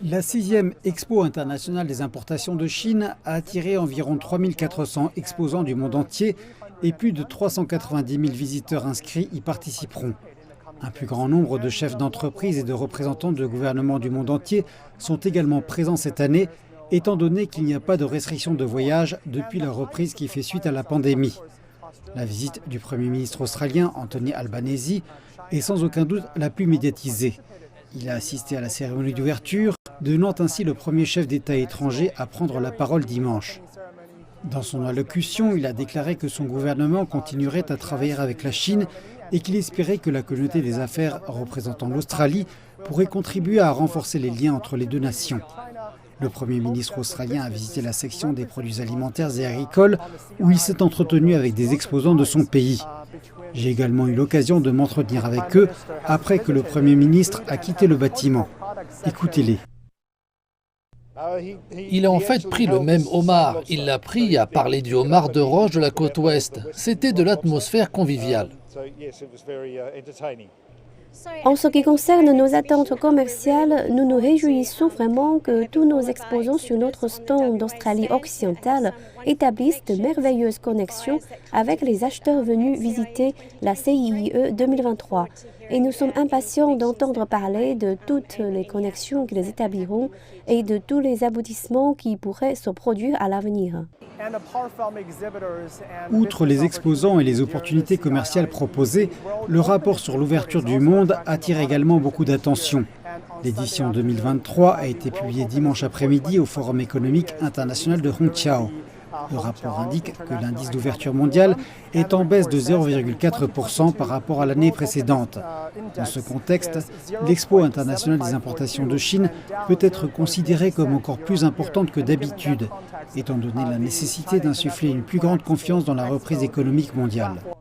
La 6e Expo internationale des importations de Chine a attiré environ 3400 exposants du monde entier et plus de 390 000 visiteurs inscrits y participeront. Un plus grand nombre de chefs d'entreprise et de représentants de gouvernements du monde entier sont également présents cette année, étant donné qu'il n'y a pas de restriction de voyage depuis la reprise qui fait suite à la pandémie. La visite du Premier ministre australien Anthony Albanese est sans aucun doute la plus médiatisée. Il a assisté à la cérémonie d'ouverture, devenant ainsi le premier chef d'État étranger à prendre la parole dimanche. Dans son allocution, il a déclaré que son gouvernement continuerait à travailler avec la Chine et qu'il espérait que la communauté des affaires représentant l'Australie pourrait contribuer à renforcer les liens entre les deux nations. Le Premier ministre australien a visité la section des produits alimentaires et agricoles où il s'est entretenu avec des exposants de son pays. J'ai également eu l'occasion de m'entretenir avec eux après que le Premier ministre a quitté le bâtiment. Écoutez-les. Il a en fait pris le même homard. Il l'a pris et a parlé du homard de roche de la côte ouest. C'était de l'atmosphère conviviale. En ce qui concerne nos attentes commerciales, nous nous réjouissons vraiment que tous nos exposants sur notre stand d'Australie occidentale établissent de merveilleuses connexions avec les acheteurs venus visiter la CIIE 2023. Et nous sommes impatients d'entendre parler de toutes les connexions qu'ils établiront et de tous les aboutissements qui pourraient se produire à l'avenir. Outre les exposants et les opportunités commerciales proposées, le rapport sur l'ouverture du monde attire également beaucoup d'attention. L'édition 2023 a été publiée dimanche après-midi au Forum économique international de Hongqiao. Le rapport indique que l'indice d'ouverture mondial est en baisse de 0,4% par rapport à l'année précédente. Dans ce contexte, l'Expo internationale des importations de Chine peut être considérée comme encore plus importante que d'habitude, étant donné la nécessité d'insuffler une plus grande confiance dans la reprise économique mondiale.